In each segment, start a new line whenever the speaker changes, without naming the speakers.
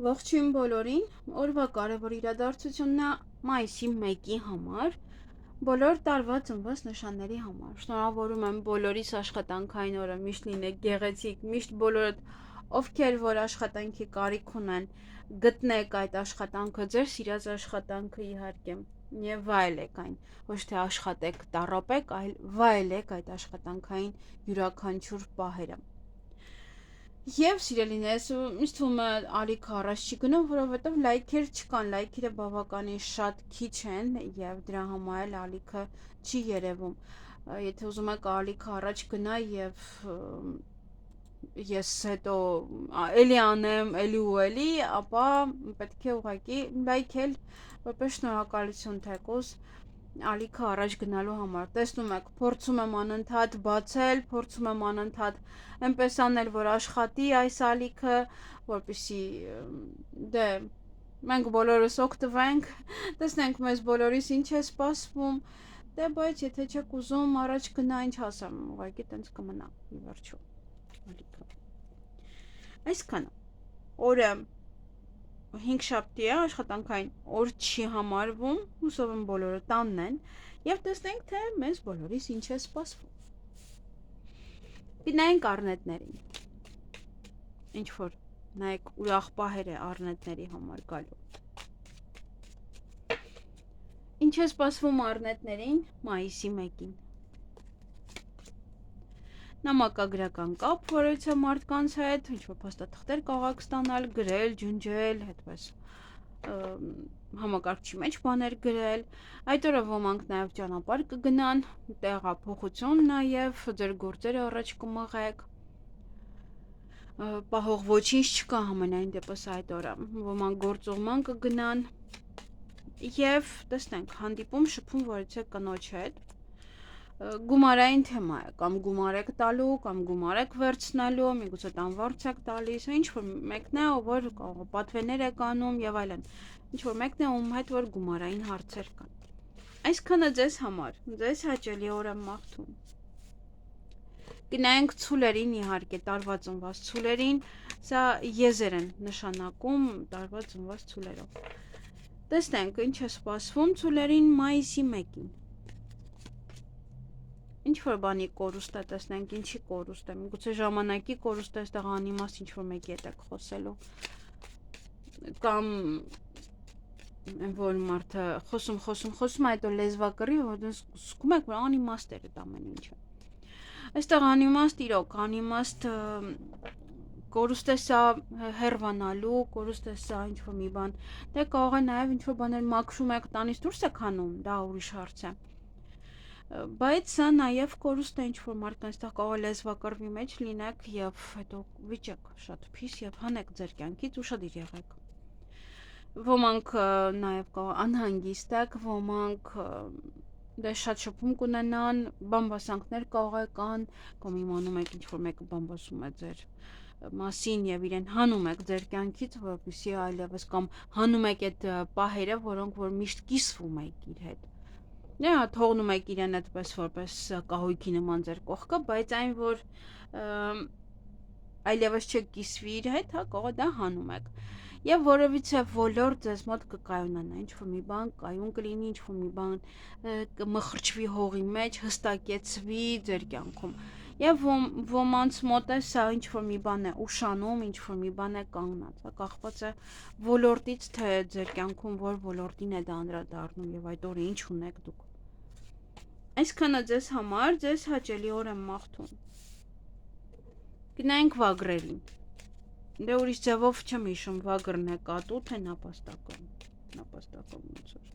Ողջույն բոլորին, օրվա կարևոր իրադարձությունն է մայիսի 1-ի համար, բոլոր տարվա ծնված նշանների համար։ Շնորհավորում եմ բոլորիս աշխատանքային օրը միշտ լինեք գեղեցիկ, միշտ բոլորդ ովքեր որ աշխատանքի կարիք ունեն, գտնեք այդ աշխատանքը, ձեր սիրած աշխատանքը իհարկե, եւ վայելեք այն, ոչ թե աշխատեք, տառապեք, այլ վայելեք այդ աշխատանքային յուրաքանչյուր պահերը։ Եվ սիրելիներս, ինձ թվում է ալիքը առաջ չի գնում, որովհետև լայքեր չկան, լայքերը բավականին շատ քիչ են եւ դրա համար էլ ալիքը չի երևում։ Եթե ուզում եք ալիքը առաջ գնա եւ ես հետո էլի անեմ, էլի ու էլի, ապա պետք է ուղղակի լայքել, որպես շնորհակալություն թեկուզ ալիքը առաջ գնալու համար։ Տեսնում եք, փորձում եմ անընդհատ բացել, փորձում եմ անընդհատ այնպես անել, որ աշխատի այս ալիքը, որպեսզի դե մենք բոլորս օգտվենք, տեսնենք մեզ բոլորիս ինչ է սպասվում, դե բայց եթե չեք ուզում առաջ գնա, ինչ ասեմ, ուղղակի տենց կմնա ի վերջո ալիքը։ Այսքանը օրը 5 շաբթի է, աշխատանքային օր չի համարվում, հուսով եմ բոլորը տանն են, եւ տեսնենք, թե մեզ բոլորիս ինչ է սպասվում։ Գնանք առնետներին։ Ինչ որ նայեք ուրախ պահեր է առնետների համար գալու։ Ինչ է սպասվում առնետներին մայիսի 1-ին։ Նամակագրական կապ որևիցե մարդկանց հետ, ինչ որ փաստաթղթեր կարող ստանալ, գրել, ջնջել, այդպես համակարգչի մեջ բաներ գրել, այդ օրը ոմանք նաև ճանապարհ կգնան, տեղափոխություն նաև, ձեր գործերը առաջ կմղեք, պահող ոչինչ չկա համենայն դեպս այդ օրը, ոմանք գործուղման կգնան եւ տեսնենք, հանդիպում շփում որեցե կնոջ հետ, գումարային թեմա է, կամ գումար եք տալու, կամ գումար եք վերցնելու, միգուցե տանվարձ եք տալիս, ինչ որ մեկն է, որ պատվերներ եք անում եւ այլն, ինչ որ մեկն է, ում հետ որ գումարային հարցեր կան։ Այսքանը ձեզ համար, ձեզ հաճելի օր եմ մաղթում։ Գնանք ցուլերին իհարկե, տարվա ծնված ցուլերին, սա եզեր են նշանակում տարվա ծնված ցուլերով։ Տեսնենք, ինչ է սպասվում ցուլերին մայիսի 1-ին։ Ինչ որ բանի կորուստ է, տեսնենք ինչի կորուստ է, միգուցե ժամանակի կորուստ է, այստեղ անիմաստ ինչ որ մեկի հետ եք խոսելու, կամ որ մարդը խոսում, այդ լեզվակռի, որ զգում եք, որ անիմաստ էր այդ ամեն ինչը։ Այստեղ անիմաստ իրոք, անիմաստ կորուստ է սա հեռվանալու, կորուստ է սա ինչ որ մի բան, դե կարող է նաև ինչ որ բաներ մաքրում եք, տանից դուրս եք հանում, դա ուրիշ հարց է։ Բայց սա նաև կորուստ է ինչ որ մարդկանց տեղ կարող է լեզվակռվի մեջ լինեք եւ հետո վիճեք շատ փիս եւ հանեք ձեր կյանքից ուշադիր եղեք։ Ոմանք նաև կարող անհանգիստ եք, ոմանք դե շատ շփում կունենան, բամբասանքներ կարող է կան, կամ իմանում եք ինչ որ մեկը բամբասում է ձեր մասին եւ իրեն հանում եք ձեր կյանքից, որպեսզի այլևս կամ հանում եք այդ պահերը, որոնք որ միշտ կիսվում եք իր հետ։ Նա թողնում եք իրեն այդպես որպես կահույքի նման ձեր կողքը, բայց այն որ այլևս չկիսվի իր հետ, հա, կարող է դա հանում եք։ Եվ որևիցե ոլորտ ձեզ մոտ կկայունանա, ինչ որ մի բան կայուն կլինի, ինչ որ մի բան կմխրճվի հողի մեջ, հստակեցվի ձեր կյանքում։ Եվ ոմանց մոտ է սա ինչ որ մի բան է ուշանում, ինչ որ մի բան է կանգնած, հա, կախված է ոլորտից, թե ձեր կյանքում որ ոլորտին է դա անդրադառնում եւ այդ օրը ինչ ունեք դուք։ Այսքանը ձեզ համար, ձեզ հաճելի օր եմ մաղթում։ Գնանք վագրերին։ Դե ուրիշ ձևով չեմ հիշում վագրն է կատու, թե նապաստակը ոնց որ։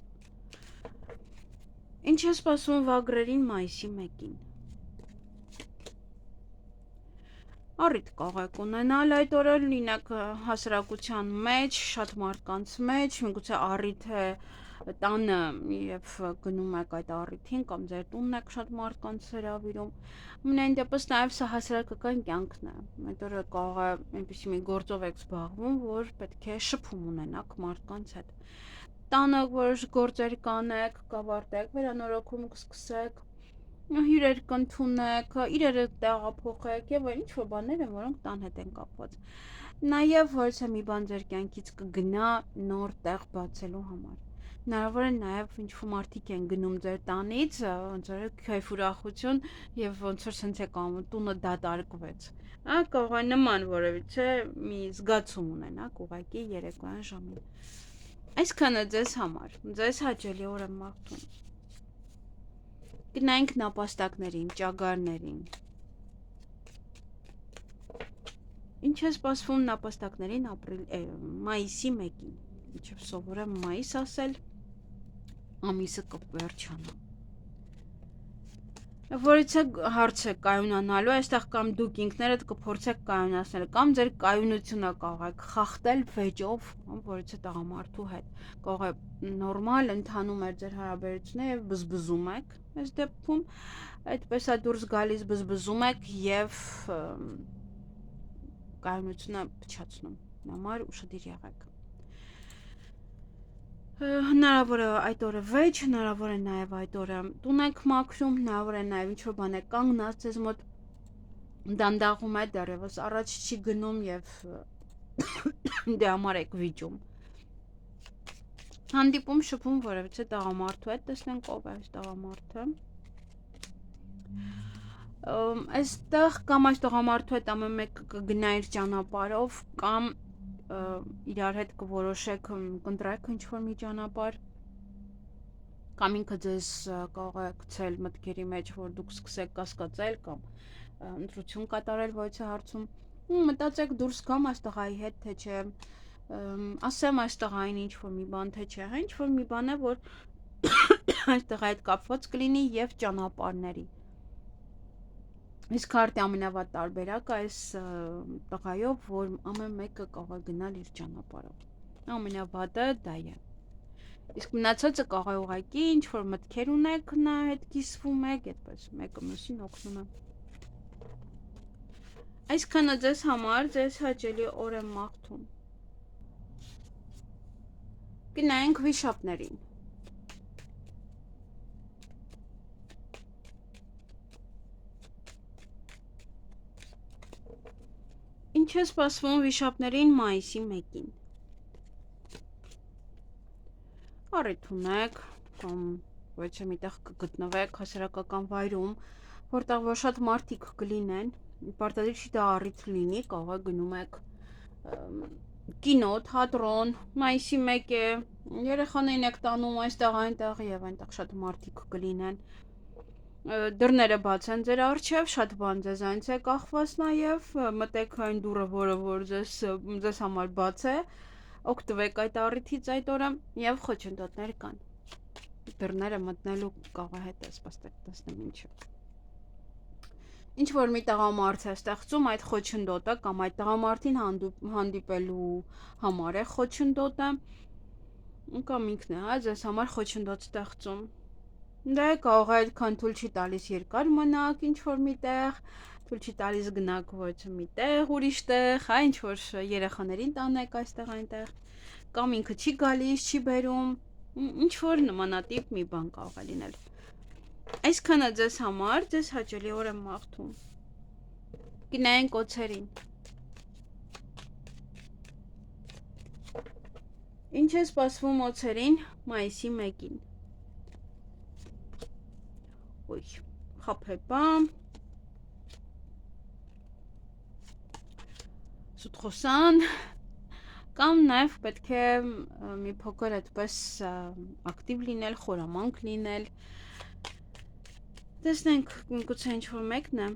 Ինչ է սպասում վագրերին մայիսի 1-ին։ Առիթ կարող եք ունենալ այդ օրը, լինեք հասարակության մեջ, շատ մարդկանց մեջ, միգուցե առիթ է տանը եւ գնում եք այդ առիթին կամ ձեր տունն եք շատ մարդկանց հրավիրում։ Ամենայն դեպս նաեւ սա հասարակական կյանքն է։ Այդ օրը կարող է այնպեսի մի գործով եք զբաղվում, որ պետք է շփում ունենաք մարդկանց հետ։ Տանը որոշ գործեր կանեք, կավարտեք, վերանորոգում կսկսեք, հյուրեր կընդունեք, իրերը տեղափոխեք եւ ինչ որ բաներ են, որոնք տան հետ են կապված։ Նաև որոշ մի բան ձեր կյանքից կգնա նոր տեղ բացելու համար։ Հնարավոր է նաև ինչ-որ մարդիկ են գնում ձեր տանից, ոնց որ քեֆ ուրախություն եւ ոնց որ սենց է կամ տունը դատարկվեց։ Կարող է նման որևիցե մի զգացում ունենաք ուղղակի երեկոյան ժամին։ Այսքանը ձեզ համար, ձեզ հաճելի օր եմ մաղթում։ Գնանք նապաստակներին, ճագարներին։ Ինչ է սպասվում նապաստակներին մայիսի 1-ին, ինչեւ սովոր եմ մայիս ասել, ամիսը կվերջանա։ Որից հարց է կայունանալու, այստեղ կամ դուք ինքներդ կփորձեք կայունացնել, կամ ձեր կայունությունը կարող եք խախտել վեճով, որից է տղամարդու հետ։ Կարող է նորմալ ընթանում է ձեր հարաբերությունները եւ բզբզում եք, այս դեպքում այդպես է դուրս գալիս բզբզում եք եւ կայունությունը փչացնում։ Համար ուշադիր եղեք։ Հնարավոր է այդ օրը վեճ, հնարավոր է նաև այդ օրը տուն եք մաքրում, հնարավոր է նաև ինչ-որ բան է կանգնած ձեզ մոտ դանդաղում է դեռևս առաջ չի գնում եւ դե համար եք վիճում։ Հանդիպում շփում որևիցե տղամարդու հետ, տեսնենք ով է այս տղամարդը։ Այստեղ կամ այս տղամարդու հետ ամեն մեկը կգնա իր ճանապարհով կամ իրար հետ կորոշեք կընտրեք ինչ-որ մի ճանապարհ կամ ինքը ձեզ կարող է գցել մտքերի մեջ, որ դուք սկսեք կասկածել կամ ընտրություն կատարել որևէ հարցում, մտածեք դուրս գամ այս տղայի հետ, թե չէ, ասեմ այս տղային ինչ-որ մի բան, թե չէ, ինչ-որ մի բան է, որ այս տղայի հետ կապված կլինի եւ ճանապարհների։ Իսկ քարտի ամենավատ տարբերակը այս տղայով, որ ամեն մեկը կարող է գնալ իր ճանապարհով։ Ամենավատը դա է։ Իսկ մնացածը կարող է ուղղակի ինչ-որ մտքեր ունեք, նա հետ կիսվում եք, այդպես մեկը մյուսին օգնում է։ Այսքանը ձեզ համար, ձեզ հաճելի օր եմ մաղթում։ Գնանք վիշապներին։ Ինչ է սպասվում վիշապներին մայիսի 1-ին։ Առիթ ունեք, կամ ոչ միտեղ կգտնվեք հասարակական վայրում, որտեղ որ շատ մարդիկ կլինեն, պարտադիր չի դա առիթ լինի, կարող է գնում եք կինո, թատրոն, մայիսի 1 է, երեխաներին եք տանում այստեղ այնտեղ եւ այնտեղ շատ մարդիկ կլինեն։ Դռները բաց են ձեր առջև, շատ բան ձեզ այնց է կախված նաև, մտեք այն դուռը, որը որ ձեզ համար բաց է, օգտվեք այդ առիթից այդ օրը եւ խոչընդոտներ կան։ Դռները մտնելու կաղահետ է, սպասեք տեսնեմ ինչը։ Ինչ որ մի տղամարդ է ստեղծում այդ խոչընդոտը կամ այդ տղամարդին հանդիպելու համար է խոչընդոտը, կամ ինքն է, ձեզ համար խոչընդոտ ստեղծում։ Դա կարող է այդքան թույլ չի տալիս երկար մնաք ինչ-որ միտեղ, թույլ չի տալիս գնաք ոչ միտեղ, ուրիշ տեղ, ինչ-որ երեխաներին տանեք այստեղ այնտեղ, կամ ինքը չի գալիս, չի բերում, ինչ-որ նմանատիպ մի բան կարող է լինել։ Այսքանը ձեզ համար, ձեզ հաճելի օր եմ մաղթում։ Գնանք օձերին։ Ինչ է սպասվում օձերին մայիսի 1-ին։ Խաբեբա սուտխոսան կամ նաև պետք է մի փոքր այդպես ակտիվ լինել, խորամանկ լինել։ Տեսնենք գուցե ինչ-որ մեկն է։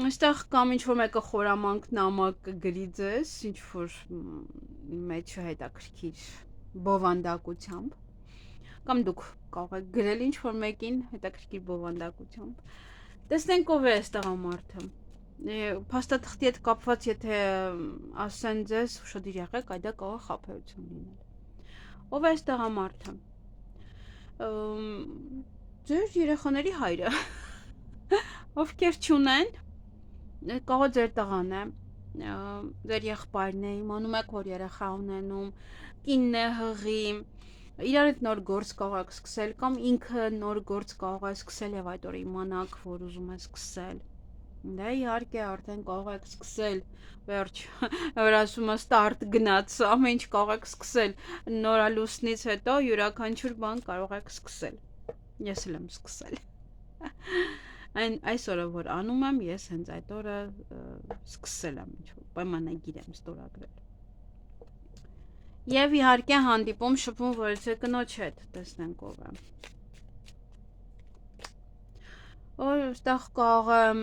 Այստեղ կամ ինչ-որ մեկը խորամանկ նամակ կգրի ձեզ, ինչ-որ մեջը հետաքրքիր բովանդակությամբ, կամ դուք կարող եք գրել ինչ-որ մեկին հետաքրքիր բովանդակությամբ։ Տեսնենք ով է այս տղամարդը։ Փաստաթղթի հետ կապված, եթե ասեն ձեզ, ուշադիր եղեք, այդա կարող է խաբեություն լինել։ Ով է այս տղամարդը։ Ձեր երեխաների հայրը։ Ովքեր չունեն, կարող է ձեր տղան է, ձեր եղբայրն է, իմանում եք, որ երեխա ունենում, կինն է, հղի, իրար հետ նոր գործ կարող եք սկսել, կամ ինքը նոր գործ կարող է սկսել եւ այդ օրը իմանաք, որ ուզում է սկսել։ Դա իհարկե արդեն կարող եք սկսել, վերջ, որ ասում եմ start գնաց, ամեն ինչ կարող եք սկսել, նորալուսնից հետո յուրաքանչյուր բան կարող եք սկսել, ես էլ եմ սկսել, այս օրը որ անում եմ, ես հենց այդ օրը սկսել եմ, պայմանագիր եմ ստորագրել, և իհարկե հանդիպում շփում որեցե կնոջ հետ, տեսնենք ով է, այստեղ կարող եմ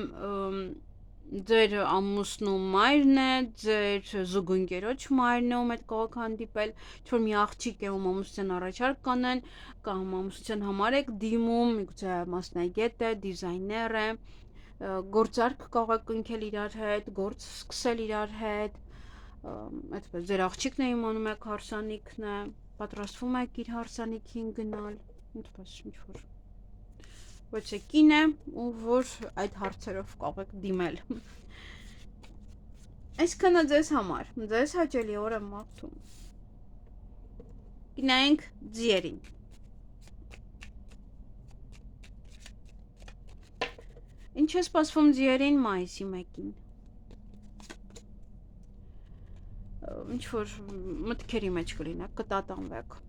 ձեր ամուսնու մայրն է, ձեր զուգընկերոջ մայրն է, ում հետ կարող եք հանդիպել, ինչ-որ մի աղջիկ է, ում ամուսնության առաջարկ կանեն, կամ ամուսնության համար եք դիմում, միգուցե մասնագետ է, դիզայներ է, գործարք կարող եք կնքել իրար հետ, գործ սկսել իրար հետ, այդպես ձեր աղջիկն է իմանում եք հարսանիքն է, պատրաստվում եք իր հարսանիքին գնալ, այդպես ինչ-որ ոչ է կին է, ու որ այդ հարցերով կարող եք դիմել։ Այսքանը ձեզ համար, ձեզ հաճելի օր եմ մաղթում։ Գնայինք ձիերին։ Ինչ է սպասվում ձիերին մայիսի 1-ին։ Ինչ-որ մտքերի մեջ կլինեք, կտատանվեք,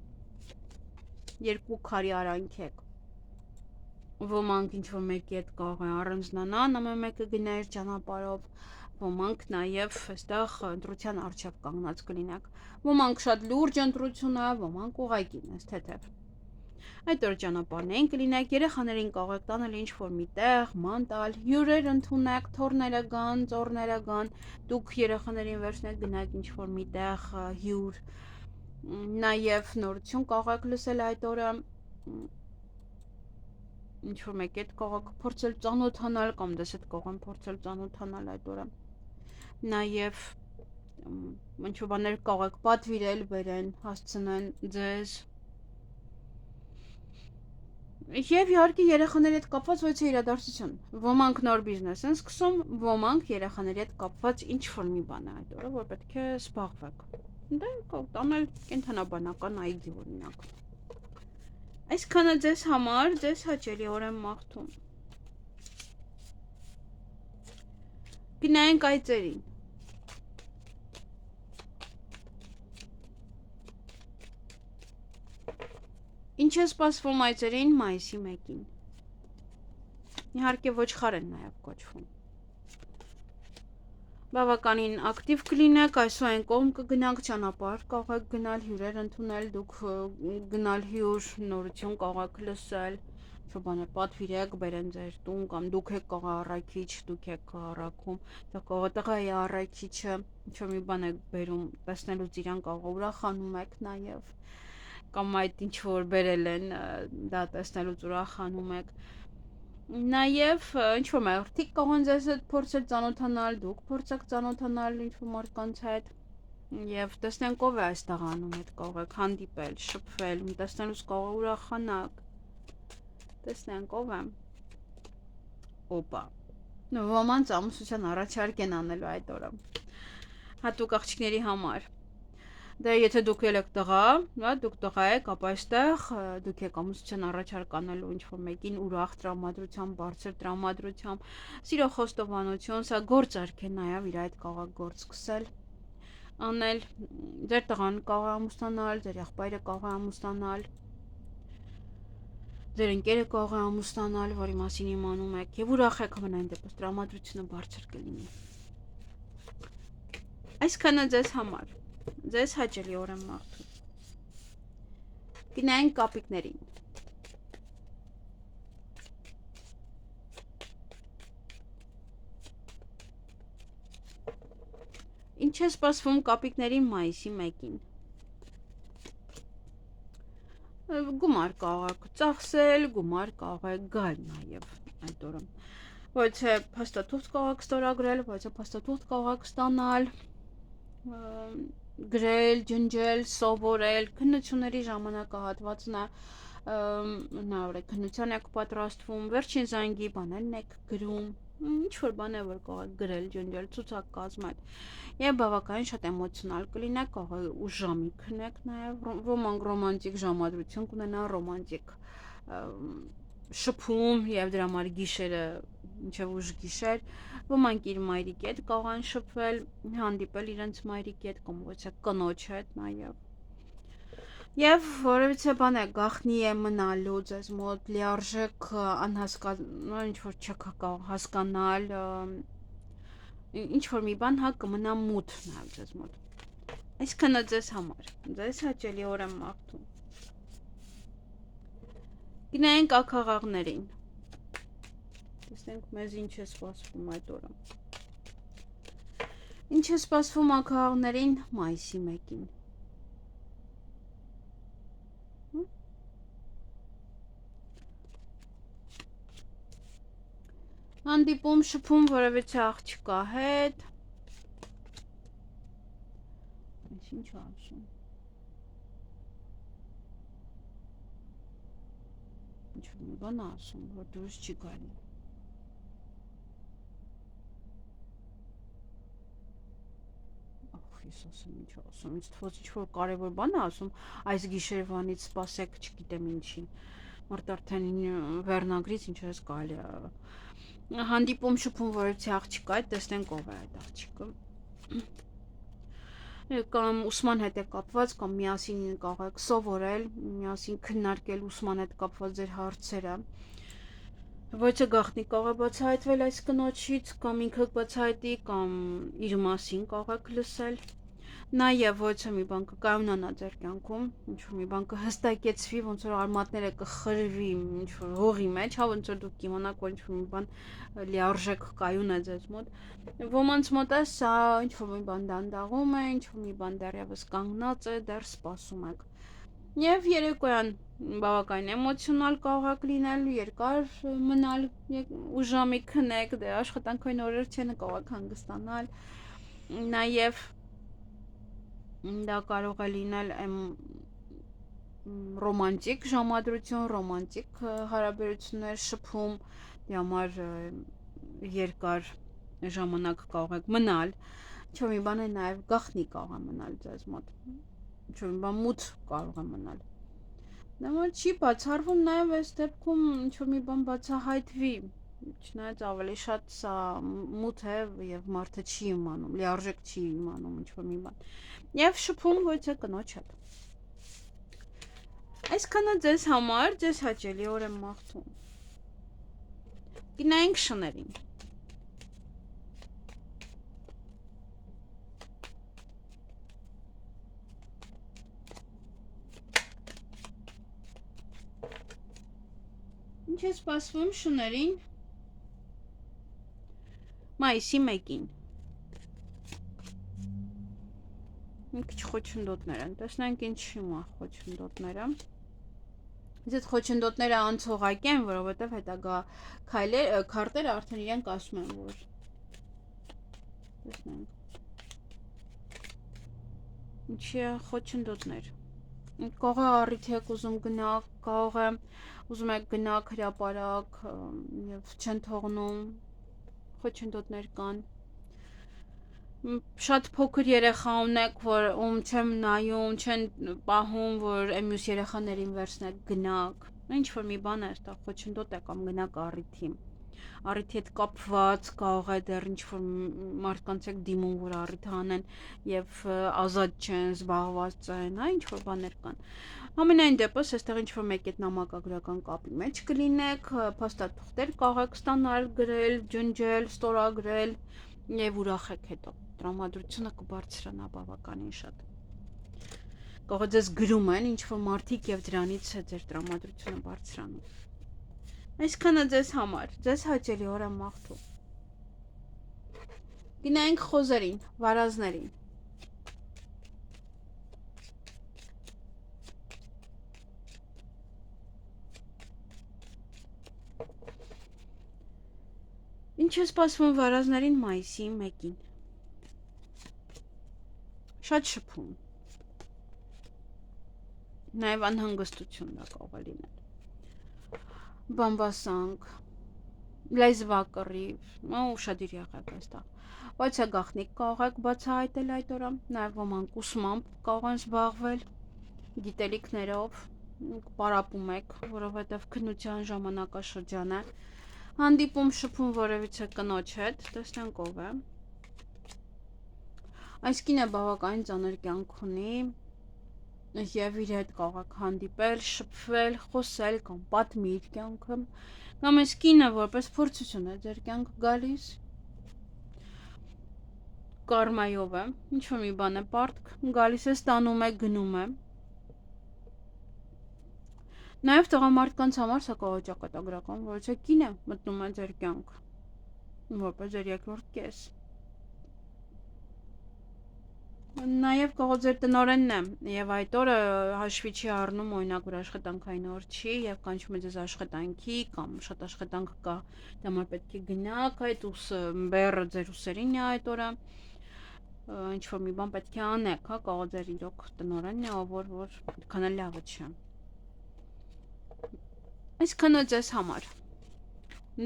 երկու քարի արանքեք, ոմանք ինչ-որ մեկի հետ կարող է առանձնանան, ամեն մեկը գնա իր ճանապարհով, ոմանք նաև այստեղ ընտրության առջև կանգնած կլինեք, ոմանք շատ լուրջ ընտրություն է, ոմանք ուղղակի այս թեթև։ Այդ օր ճանապարհներին կլինեք, երեխաներին կարող եք տանել ինչ-որ միտեղ, ման տալ, հյուրեր ընդունեք, թոռները գան, ծոռները գան, դուք երեխաներին վերցնեք գնաք ինչ-որ միտեղ հյուր, նաև նորություն կարող եք լսել այդ օրը, ինչ-որ մեկ հետ կարող եք փորձել ծանոթանալ կամ դες հետ կարող են փորձել ծանոթանալ այդ օրը, նաև ինչ-որ բաներ կարող եք պատվիրել, բերեն, հասցնեն ձեզ, և իհարկե երեխաների հետ կապված ոչ է իրադարձություն, ոմանք նոր բիզնես են սկսում, ոմանք երեխաների հետ կապված ինչ-որ մի բան է այդ օրը, որ պետք է զբաղվեք, դա կարող տանել կենդանաբանական այգի օրինակ։ Այսքանը ձեզ համար, ձեզ հաճելի օր եմ մաղթում։ Գնայինք այծերին։ Ինչ է սպասվում այծերին մայիսի 1-ին։ Իհարկե ոչխար են նաև կոչվում։ Բավականին ակտիվ կլինեք, այսօր այն կողմ կգնանք ճանապարհ, կարող եք գնալ հյուրեր ընդունել, դուք գնալ հյուր, նորություն կարող եք լսել, ինչ-որ բաներ պատվիրեք, բերեն ձեր տուն կամ դուք եք կարող առաքիչ, դուք եք առաքում, դա կարող է տղայի առաքիչը, ինչ-որ մի բան եք բերում, տեսնելուց իրան կարող է ուրախանում եք նաև, կամ այդ ինչ-որ բերել են, դա տեսնելուց ուրախանում եք։ Նաև ինչ-որ մարդիկ կարող են ձեզ հետ փորձել ծանոթանալ, դուք փորձեք ծանոթանալ ինչ-որ մարդկանց հետ, և տեսնենք ով է այստեղ անում հետ կարող եք հանդիպել, շփվել, տեսնելուց կարող է ուրախանաք, տեսնենք ով է, օպա, ոմանց ամուսնության առաջարկ են անելու այդ օրը, հատուկ աղջիկների համար, դե եթե դուք եք տղա, դուք տղա եք, ապա այստեղ դուք եք ամուսնության առաջարկ անելու ինչ-որ մեկին ուրախ տրամադրությամբ, բարձր տրամադրությամբ, սիրո խոստովանություն, սա գործարք է նաև իր այդ կարող եք գործ սկսել անել, ձեր տղան կարող է ամուսնանալ, ձեր եղբայրը կարող է ամուսնանալ, ձեր ընկերը կարող է ամուսնանալ, որի մասին իմանում եք, և ուրախ եք ամենայն դեպս տրամադրությունը բարձր կլինի։ Այսքանը ձեզ համար, ձեզ հաճելի օր եմ մաղթում։ Գնայինք կապիկներին։ Ինչ է սպասվում կապիկներին մայիսի 1-ին։ Գումար կարող եք ծախսել, գումար կարող եք գալ նաև այդ օրը։ Ոչ է փաստաթուղթ կարող եք ստորագրել, ոչ է փաստաթուղթ կարող եք ստանալ, գրել, ջնջել, սովորել, քննությունների ժամանակահատվածն է, քննության եք պատրաստվում, վերջին զանգի բաներն եք գրում, ինչ-որ բան է, որ կարող եք գրել, ջնջել, ցուցակ կազմել, և բավականին շատ էմոցիոնալ կլինեք, կարող եք ուժամի քնեք նաև, ոմանք ռոմանտիկ ժամադրություն կունենան, ռոմանտիկ շփում եւ դրա համար գիշերը ինչեւ ուժ գիշեր, ոմանք իր մայրիկի հետ կարող են շփվել, հանդիպել իրենց մայրիկի հետ կամ ոչ կնոջ հետ նաեւ։ Եվ որևիցե բան է գախնի է մնալու ձեզ մոտ լիարժեք անհասկանալի ինչ որ չեք կարող հասկանալ ինչ որ մի բան հա կմնա մութ նաեւ ձեզ մոտ։ Այսքանը ձեզ համար, ձեզ հաճելի օր եմ մաղթում։ Գնանք ակաղաղներին։ Տեսնենք մեզ ինչ է սպասվում այդ օրը։ Ինչ է սպասվում ակաղաղներին մայիսի 1-ին։ Հանդիպում շփում որևիցե աղջկա հետ։ Ինչ ասում։ Ինչ մի բան ասում, որ դուրս չի գալի։ Հիսուս ինչ ասում, ինձ թվաց ինչ որ կարևոր բան է ասում, այս գիշերվանից սպասեք, չգիտեմ ինչի։ Մարդ արդեն վերնագրից ինչ էս կարելի է։ Հանդիպում շփում որևիցե աղջկա հետ, տեսնենք ով է այդ աղջիկը։ Կամ ուսման հետ է կապված, կամ միասին կարող եք սովորել, միասին քննարկել ուսման հետ կապված ձեր հարցերը։ Ոչ է գաղտնի կարող է բացահայտվել այս կնոջից, կամ ինքը բացահայտի, կամ իր մասին կարող եք լսել։ Նաև ոչ մի բան կկայանա ձեր կյանքում, ինչ որ մի բան կհստակեցվի, ոնց որ արմատները կխրվի, ինչ որ հողի մեջ, հա ոնց որ դուք իմանաք, որ ինչ որ մի բան լիարժեք կայուն է ձեզ մոտ։ Ոմանց մոտ է սա ինչ որ մի բան դանդաղում է, ինչ որ մի բան դեռևս կանգնած է, դեռ սպասում եք։ Եվ երեկոյան բավական էմոցիոնալ կարող եք լինել, երկար մնալ, ուժամի քնեք, դե աշխատանքային օրեր չեն կարող եք հանգստանալ։ Նաև դա կարող է լինել ռոմանտիկ ժամադրություն, ռոմանտիկ հարաբերություններ շփում, դրա համար երկար ժամանակ կարող եք մնալ, ինչ-որ մի բան է նաև գաղտնի կարող է մնալ ձեզ մոտ, ինչ-որ մի բան մութ կարող է մնալ։ Դա համար չի բացառվում նաև այս դեպքում ինչ-որ մի բան բացահայտվի, չնայած ավելի շատ սա մութ է եւ մարդը չի իմանում, լիարժեք չի իմանում ինչ-որ մի բան։ Եվ շփում ոչ է կնոջ հետ։ Այսքանը ձեզ համար, ձեզ հաճելի օր եմ մաղթում։ Գնանք շներին։ Ինչ է սպասվում շներին մայիսի 1-ին։ Մի քիչ խոչընդոտներ են, տեսնենք ինչի մա խոչընդոտները։ Ձեզ խոչընդոտները անցողակ են, որովհետև հետագա քարտերը արդեն իրենք ասում են, որ տեսնենք։ Ինչի է խոչընդոտներ։ Կարող է առիթ եք ուզում գնաք, կարող է ուզում եք գնաք հրապարակ եւ չեն թողնում, խոչընդոտներ կան։ Շատ փոքր երեխա ունեք, որ չեմ նայում, չեն պահում, որ մյուս երեխաներին վերցնեք գնաք։ Ինչ որ մի բան է, այստեղ խոչընդոտ է կամ գնաք առիթի։ Առիթի հետ կապված կարող է դեռ ինչ որ մարդկանց եք դիմում, որ առիթ անեն եւ ազատ չեն, զբաղված են, հա ինչ որ բաներ կան։ Ամենայն դեպս այստեղ ինչ որ մեկ այդ նամակագրական կապի մեջ կլինեք, փաստաթղթեր կարող եք ստանալ, գրել, ջնջել, ստորագրել եւ ուրախ եք հետո։ Տրամադրությունը կբարձրանա բավականին շատ։ Կարող է ձեզ գրում են ինչ որ մարդիկ եւ դրանից է ձեր տրամադրությունը բարձրանում։ Այսքանը ձեզ համար, ձեզ հաճելի օր եմ մաղթում։ Գնանք խոզերին, վարազներին։ Ինչ է սպասվում վարազներին մայիսի 1-ին։ Շատ շփում։ Նաև անհանգստություն դա կարող է լինել։ Բամբասանք, լեզվակռիվ, ուշադիր եղեք այստեղ։ Ոչ է գաղտնիք կարող եք բացահայտել այդ օրը, նաև ոմանք ուսմամբ կարող են զբաղվել, գիտելիքներով, պարապում եք, որովհետև քննության ժամանակաշրջան է, հանդիպում շփում որևիցե կնոջ հետ, տեսնենք ով է։ Այս կինը բավականին ծանր կյանք ունի եւ իր հետ կարող եք հանդիպել, շփվել, խոսել կամ պատմի իր կյանքը, կամ այս կինը որպես փորձություն է ձեր կյանք գալիս, կարմայով է, ինչ-որ մի բան է պարտք, գալիս է, ստանում է, գնում է։ Նաև տղամարդկանց համար սա կարող է ճակատագրական, որից է կինը մտնում է ձեր կյանք, որպես ձեր երկրորդ կես։ Նաև կարող ձեր տնօրենն է, եւ այդ օրը հաշվի չի առնում օրինակ որ աշխատանքային օր չի եւ կանչում է ձեզ աշխատանքի կամ շատ աշխատանք կա, դա համար պետք է գնաք, այդ բեռը ձեր ուսերին է այդ օրը, ինչ որ մի բան պետք է անեք, հա, կարող ձեր իրոք տնօրենն է, որ այդքան էլ լավը չէ։ Այսքանը ձեզ համար։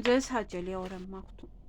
Ձեզ հաճելի օր եմ մաղթում։